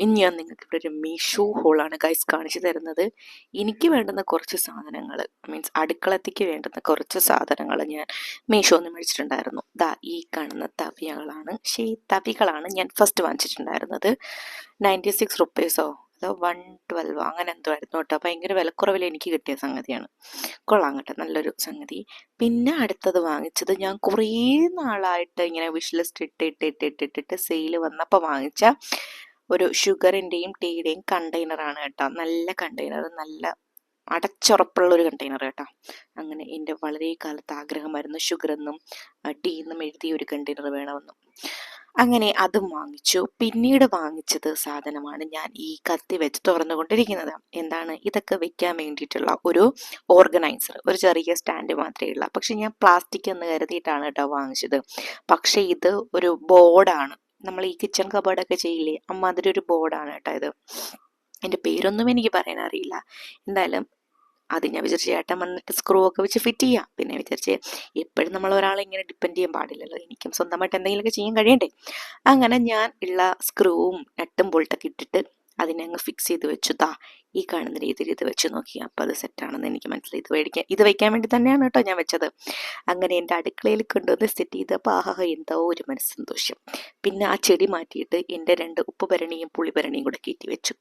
ഇനി ഞാൻ നിങ്ങൾക്ക് ഇവിടെ ഒരു മീഷോ ഹോളാണ് ഗൈസ് കാണിച്ചു തരുന്നത്. എനിക്ക് വേണ്ടുന്ന കുറച്ച് സാധനങ്ങൾ, മീൻസ് അടുക്കളത്തേക്ക് വേണ്ടുന്ന കുറച്ച് സാധനങ്ങൾ ഞാൻ മീഷോന്ന് മേടിച്ചിട്ടുണ്ടായിരുന്നു. ദാ ഈ കാണുന്ന തവികളാണ് ഞാൻ ഫസ്റ്റ് വാങ്ങിച്ചിട്ടുണ്ടായിരുന്നത്. 96 റുപ്പീസോ അതോ 112 അങ്ങനെ എന്തോ ആയിരുന്നു കേട്ടോ. ഭയങ്കര വിലക്കുറവിൽ എനിക്ക് കിട്ടിയ സംഗതിയാണ്. കൊള്ളാം കേട്ടോ, നല്ലൊരു സംഗതി. പിന്നെ അടുത്തത് വാങ്ങിച്ചത് ഞാൻ കുറേ നാളായിട്ട് ഇങ്ങനെ വിഷ് ലിസ്റ്റ് ഇട്ടിട്ട് സെയിൽ വന്നപ്പോൾ വാങ്ങിച്ച ഒരു ഷുഗറിൻ്റെയും ടീയുടെയും കണ്ടെയ്നറാണ് കേട്ടോ. നല്ല കണ്ടെയ്നർ, നല്ല അടച്ചുറപ്പുള്ള ഒരു കണ്ടെയ്നർ കേട്ടോ. അങ്ങനെ എൻ്റെ വളരെ കാലത്ത് ആഗ്രഹമായിരുന്നു ഷുഗറെന്നും ടീ എന്നും എഴുതിയ ഒരു കണ്ടെയ്നർ വേണമെന്നും. അങ്ങനെ അതും വാങ്ങിച്ചു. പിന്നീട് വാങ്ങിച്ചത് സാധനമാണ് ഞാൻ ഈ കത്തി വെച്ച് തുറന്നുകൊണ്ടിരിക്കുന്നത്. എന്താണ് ഇതൊക്കെ വെക്കാൻ വേണ്ടിയിട്ടുള്ള ഒരു ഓർഗനൈസർ, ഒരു ചെറിയ സ്റ്റാൻഡ് മാത്രമേ ഉള്ളൂ. പക്ഷെ ഞാൻ പ്ലാസ്റ്റിക് എന്ന് കരുതിയിട്ടാണ് കേട്ടോ വാങ്ങിച്ചത്. പക്ഷെ ഇത് ഒരു ബോർഡാണ്. നമ്മൾ ഈ കിച്ചൺ കബോർഡൊക്കെ ചെയ്യില്ലേ, അമ്മാതിരി ഒരു ബോർഡാണ് കേട്ടോ ഇത്. എൻ്റെ പേരൊന്നും എനിക്ക് പറയാൻ അറിയില്ല. എന്തായാലും അത് ഞാൻ വിചാരിച്ചു ചേട്ടൻ വന്നിട്ട് സ്ക്രൂ ഒക്കെ വെച്ച് ഫിറ്റ് ചെയ്യാം. പിന്നെ വിചാരിച്ച് എപ്പോഴും നമ്മൾ ഒരാളെ ഇങ്ങനെ ഡിപ്പെൻഡ് ചെയ്യാൻ പാടില്ലല്ലോ, എനിക്കും സ്വന്തമായിട്ട് എന്തെങ്കിലുമൊക്കെ ചെയ്യാൻ കഴിയണ്ടേ. അങ്ങനെ ഞാൻ ഉള്ള സ്ക്രൂവും നട്ടും ബോൾട്ടൊക്കെ ഇട്ടിട്ട് അതിനെ അങ്ങ് ഫിക്സ് ചെയ്ത് വെച്ചു. ഈ കാണുന്ന രീതിയിൽ ഇത് വെച്ച് നോക്കി. അപ്പോൾ അത് സെറ്റാണെന്ന് എനിക്ക് മനസ്സിലായി. ഇത് വയ്ക്കാൻ വേണ്ടി തന്നെയാണ് കേട്ടോ ഞാൻ വെച്ചത്. അങ്ങനെ എൻ്റെ അടുക്കളയിൽ കൊണ്ടുവന്ന് സെറ്റ് ചെയ്തപ്പോൾ എന്തോ ഒരു മനസ്സന്തോഷം. പിന്നെ ആ ചെടി മാറ്റിയിട്ട് എൻ്റെ 2 ഉപ്പ് ഭരണിയും പുളി ഭരണിയും കൂടെ കയറ്റി വെച്ചു.